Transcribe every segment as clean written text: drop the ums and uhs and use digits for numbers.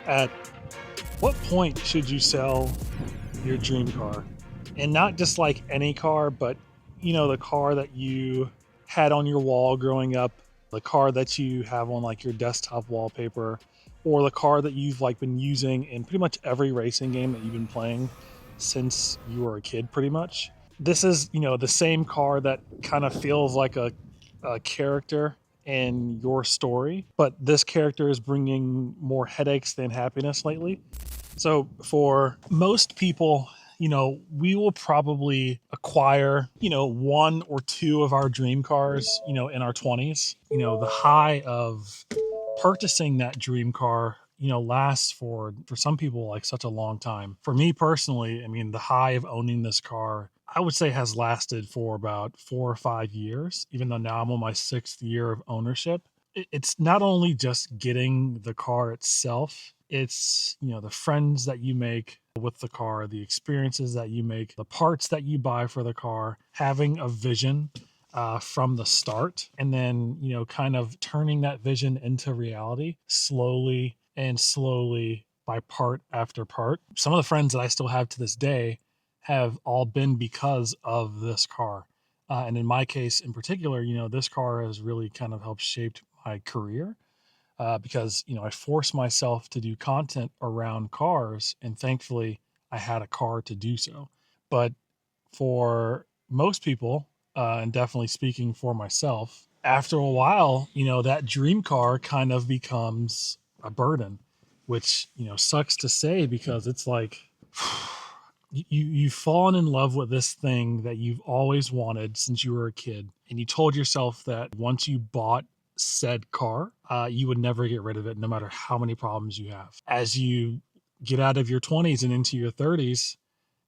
At what point should you sell your dream car? And not just like any car, but the car that you had on your wall growing up, the car that you have on like your desktop wallpaper, or the car that you've like been using in pretty much every racing game that you've been playing since you were a kid, pretty much. This is, the same car that kind of feels like a character in your story, but this character is bringing more headaches than happiness lately. So for most people, we will probably acquire, one or two of our dream cars, in our 20s. The high of purchasing that dream car, lasts for some people like such a long time. For me personally, I mean, the high of owning this car, I would say has lasted for about 4 or 5 years, even though now I'm on my 6th year of ownership. It's not only just getting the car itself, it's the friends that you make with the car, the experiences that you make, the parts that you buy for the car, having a vision from the start, and then kind of turning that vision into reality slowly and slowly by part after part. Some of the friends that I still have to this day have all been because of this car. And in my case in particular, this car has really kind of helped shape my career, because I forced myself to do content around cars, and thankfully I had a car to do so. But for most people, and definitely speaking for myself, after a while, that dream car kind of becomes a burden, which sucks to say, because it's like you've fallen in love with this thing that you've always wanted since you were a kid, and you told yourself that once you bought said car, you would never get rid of it, no matter how many problems you have. As you get out of your 20s and into your 30s,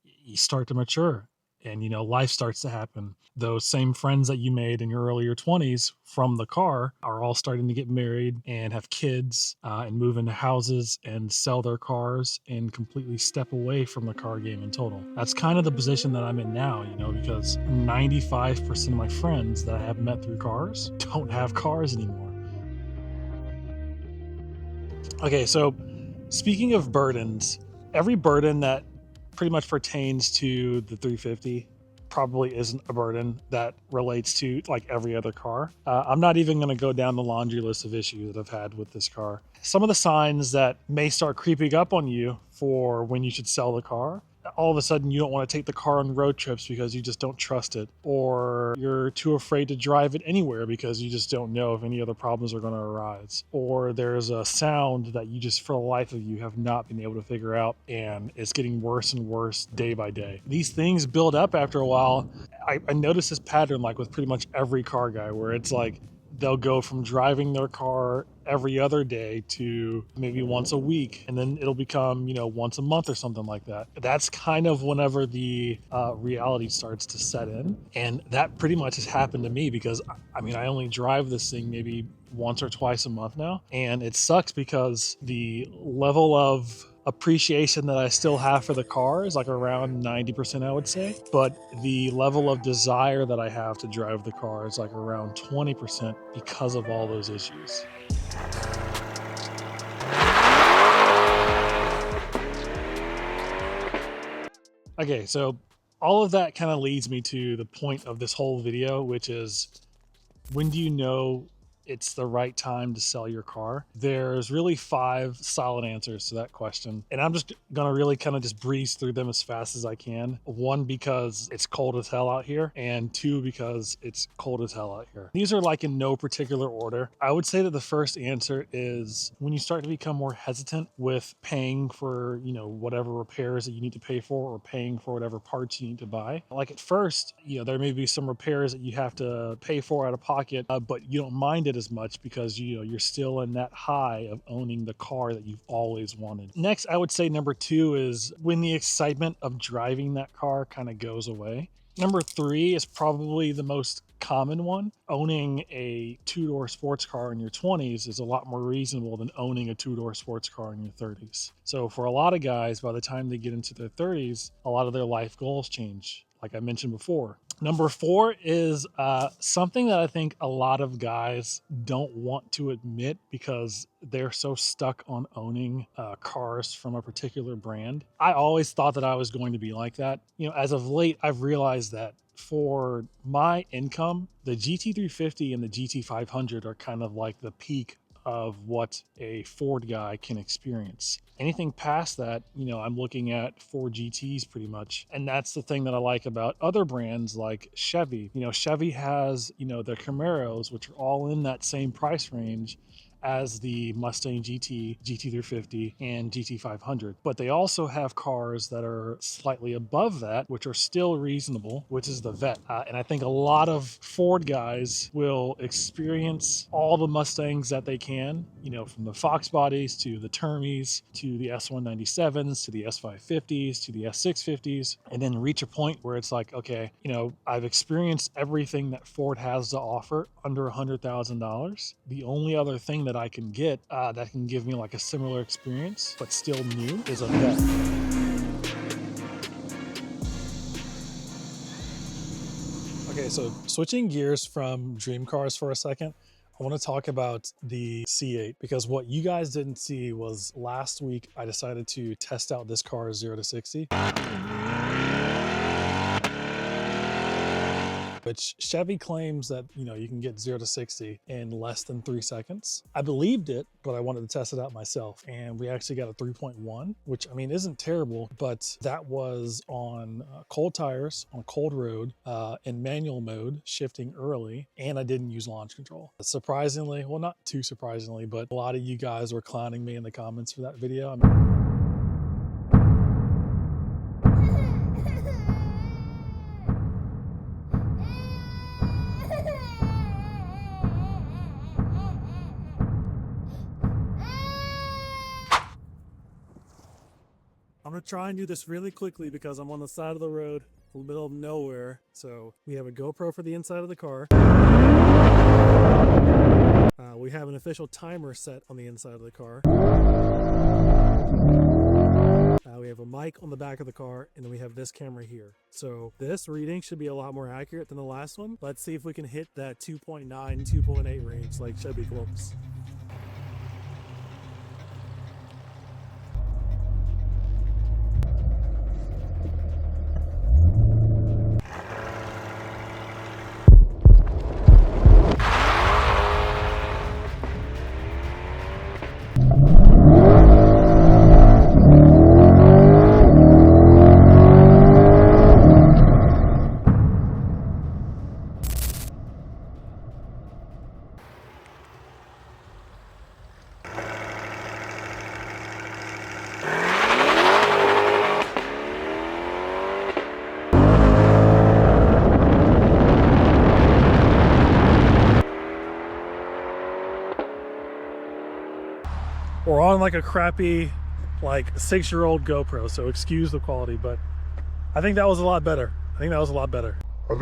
you start to mature, and life starts to happen. Those same friends that you made in your earlier 20s from the car are all starting to get married and have kids, and move into houses and sell their cars and completely step away from the car game in total. That's kind of the position that I'm in now, because 95% of my friends that I have met through cars don't have cars anymore. Okay, so speaking of burdens, every burden that pretty much pertains to the 350 probably isn't a burden that relates to like every other car. I'm not even going to go down the laundry list of issues that I've had with this car. Some of the signs that may start creeping up on you for when you should sell the car: all of a sudden you don't want to take the car on road trips because you just don't trust it, or you're too afraid to drive it anywhere because you just don't know if any other problems are going to arise, or there's a sound that you just for the life of you have not been able to figure out, and it's getting worse and worse day by day. These things build up after a while. I notice this pattern like with pretty much every car guy, where it's like they'll go from driving their car every other day to maybe once a week, and then it'll become once a month or something like that. That's kind of whenever the reality starts to set in, and that pretty much has happened to me, because I only drive this thing maybe once or twice a month now, and it sucks because the level of appreciation that I still have for the car is like around 90%, I would say. But the level of desire that I have to drive the car is like around 20% because of all those issues. Okay, so all of that kind of leads me to the point of this whole video, which is, when do you know it's the right time to sell your car? There's really 5 solid answers to that question, and I'm just gonna really kind of just breeze through them as fast as I can. 1, because it's cold as hell out here, and 2, because it's cold as hell out here. These are like in no particular order. I would say that the first answer is when you start to become more hesitant with paying for whatever repairs that you need to pay for, or paying for whatever parts you need to buy. Like at first, there may be some repairs that you have to pay for out of pocket, but you don't mind it as much because you're still in that high of owning the car that you've always wanted. Next, I would say number 2 is when the excitement of driving that car kind of goes away. Number 3 is probably the most common one. Owning a 2-door sports car in your 20s is a lot more reasonable than owning a 2-door sports car in your 30s. So for a lot of guys, by the time they get into their 30s, a lot of their life goals change, like I mentioned before. Number 4 is something that I think a lot of guys don't want to admit because they're so stuck on owning cars from a particular brand. I always thought that I was going to be like that. You know, as of late, I've realized that for my income, the GT350 and the GT500 are kind of like the peak of what a Ford guy can experience. Anything past that, you know, I'm looking at Ford GTs pretty much. And that's the thing that I like about other brands like Chevy. You know, Chevy has, you know, their Camaros, which are all in that same price range as the Mustang GT, GT350, and GT500. But they also have cars that are slightly above that, which are still reasonable, which is the Vette. And I think a lot of Ford guys will experience all the Mustangs that they can, you know, from the Fox bodies to the Termies to the S197s to the S550s to the S650s, and then reach a point where it's like, okay, you know, I've experienced everything that Ford has to offer under $100,000. The only other thing that I can get that can give me like a similar experience but still new is a Vette. Okay, so switching gears from dream cars for a second, I want to talk about the C8 because what you guys didn't see was last week I decided to test out this car 0 to 60. Which Chevy claims that, you know, you can get 0 to 60 in less than 3 seconds. I believed it, but I wanted to test it out myself. And we actually got a 3.1, which I mean, isn't terrible, but that was on cold tires, on a cold road, in manual mode, shifting early, and I didn't use launch control. Surprisingly, well, not too surprisingly, but a lot of you guys were clowning me in the comments for that video. I mean, I'm gonna try and do this really quickly because I'm on the side of the road, in the middle of nowhere. So we have a GoPro for the inside of the car. We have an official timer set on the inside of the car. We have a mic on the back of the car, and then we have this camera here. So this reading should be a lot more accurate than the last one. Let's see if we can hit that 2.9, 2.8 range like Shelby quotes. We're on like a crappy, like 6-year-old GoPro, so excuse the quality, but I think that was a lot better. I think that was a lot better. We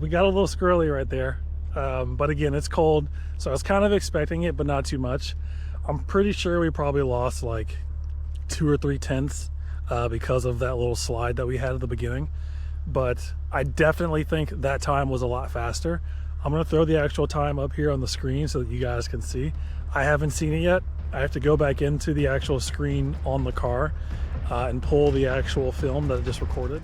got a little squirrely right there, but again, it's cold, so I was kind of expecting it, but not too much. I'm pretty sure we probably lost like 2 or 3 tenths because of that little slide that we had at the beginning. But I definitely think that time was a lot faster. I'm gonna throw the actual time up here on the screen so that you guys can see. I haven't seen it yet. I have to go back into the actual screen on the car and pull the actual film that I just recorded.